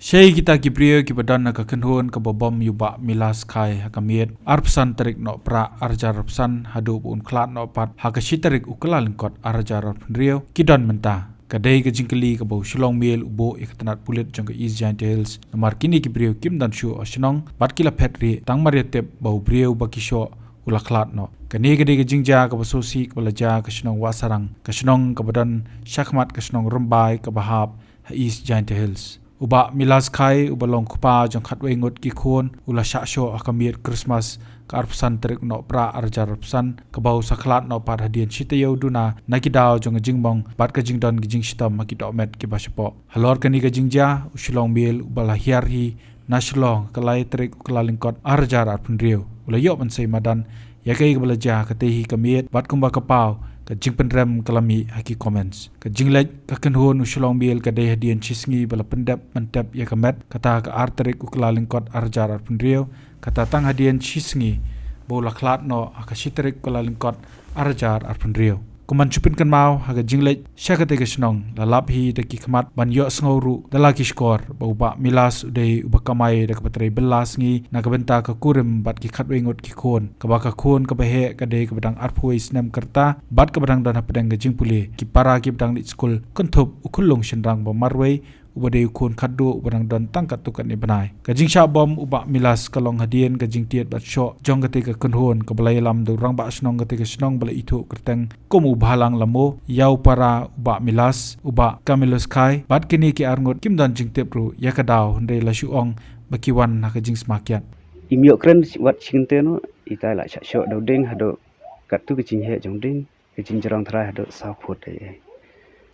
Syai kita kibrio kibadan na kakenhon kababom yuba milas kai hakamiet arpsan terik no pra arjar arpsan hadu un klat no pat hakashitarik ukala lingkot arjar arpnrio kidon menta kadai ke jingkeli ke bau Shillong Mail ubo iktanat pulit jangka East Giant Hills nomor kini kibrio kim dan shu osnong bat kila petri tang mariatep bau brio bakisho ula klat no kani kadai ke jingja ke basosi ke balaja ke shnong Wahsarang ke shnong ke badan syakmat ke shnong rembai ke bahab East Giant Hills uba milas kai uba long kupa jong Khatwei Ngut ki Khun ula syasho akamiet Christmas ke arpsan terik no pra arjar arpsan ke bau saklat no par hadian chitayo duna nakidao jong jingbong bat ke jingdon ke jing shitam makidok met ke basyapo halor kani ke jingja Shillong Mail uba lahiar hi nasyolong kelai terik ukelalingkot arjar arpnrio ula yok mansai madan yakai ke belaja ketehi kamiet bat kumba kapau ke jing pendrem kalami haki comments ke jinglej ke kenhun Shillong Mail ke dai hadian chisngi bala pendap mentap ya kemet kata ke arterik ukelalingkot arjar arpnrio kata tang hadian chisngi bola klat no akashiterik ukelalingkot arjar arpnrio kuman chupin kan mau haga jinglej syakate ke snong lalap hi de ki khamat ban yo sngoru dalaki skor bauba milas udai ubakamai de kapatrai belas ngi nakabenta ka kurim bat ki Khatwei Ngut ki Khun ka baka Khun ka bahe ka de ka badang arphui snam kerta bat ka badang dan pedang ke jingpuli ki para ki badang lit school kuntup ukulung shendrang ba marwei ubade Khun khaddu ubadang don tangkat tukan ni banai ka jingsha bom uba milas kalong hadian ka jingtiet bat sho jong kate ka kunhun ka balai lam du rang ba snong kate ka snong bala itu kerteng komu bhalang lamo yau para uba milas uba kamilus kai bat kini ki arngot kim don jingtep ru yakadaw hande la shuong bakiwan na ka jing smakyat imyo kren wat chingte no ita la cha sho do ding hado katu ke jing he jong ding ke jing jarang thrai hado sa phut ai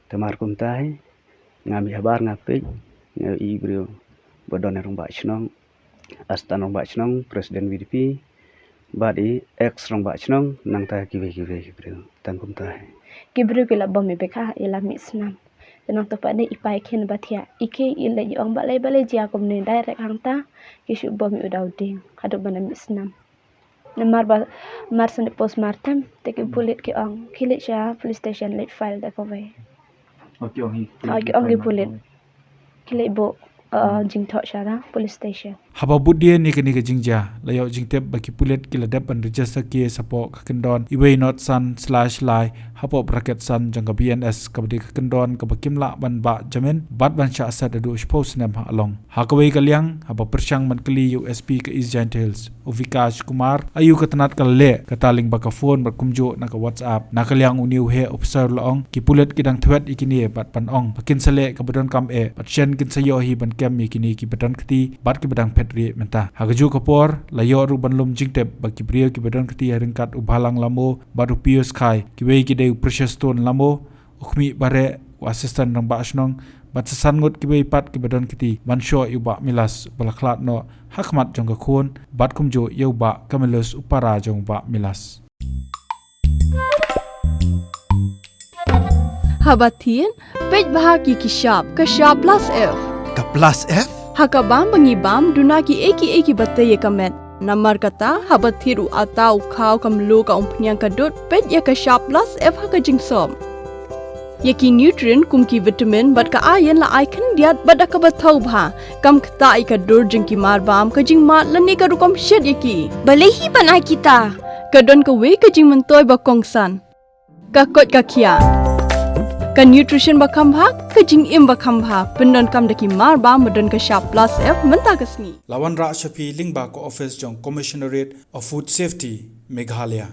tamar kum tai ngami habar ngape ngai brio bodon rong ba chnong astan rong ba chnong presiden VDP badi ex rong ba chnong nang ta kiwe brio tan kum ta kibrio kila bom me bekha ila mi snam tenang to pade ipai khen bathia ike ile yong balai jia kom ne direct hangta kisu bom udau ding kadu bana mi snam namar ba marsan postmortem teki bullet ki ong kilit sha police station late file da Khawei Oke pulit kile bo jing thok shara police station haba budie ni kani ke jingja layo jingtep baki pulit kila dep and register ki sapo ka kendon iway not sun/lai hapo bracket sun jangka BNS kabdi ka kendon ka bakimla ban ba jamin bat ban sha asad adu expose nam ha along hakawei kalyang haba persyang man kli USP ka East Giant Hills Vikash Kumar ayu ka tanat ka le ka taling baka phone bat kumjo na ka WhatsApp na kalyang uniu he officer laong ki pulit kidang thwet ikini bat pan ong pakin sale ka badon kam e bat shen kin sayo hi ban kem ikini ki badan kti bat ki badang petri menta hagaju kapor layo ru banlum jingtep baki brio ki badan kti haringkat ubhalang lamo baru pius kai ki wei ki de precious stone lamo ukmi bare assistant nang ba snong bat sasan ngut ki wei pat ki badan kti bansho yuba milas balaklat no hakmat jong ka Khun bat kumjo yuba kamelus upara jong ba milas Habatin pej bahagi kishap kashap plus F ka plus F hakabam bangibam dunaki eki batay kamet namar kata habathiru atau khaw kamlu ka umpnyang kadut pet ya ka sharp plus F haka jingsom yaki nutrient kumki vitamin bat ka iron la icon diat bada ka bathau bha kam khta ka dur jingki marbam ka jingma lani ka rukom shed yaki balehi banai kita kadon ka we ka jing mentoy ba kongsan ka kot ka khia ka nutrition bakam bha ka jing im bakam bha pendon kam daki mar ba modon ka sharp plus F menta kasni lawan ra shapi lingba ko office jong commissionerate of food safety Meghalaya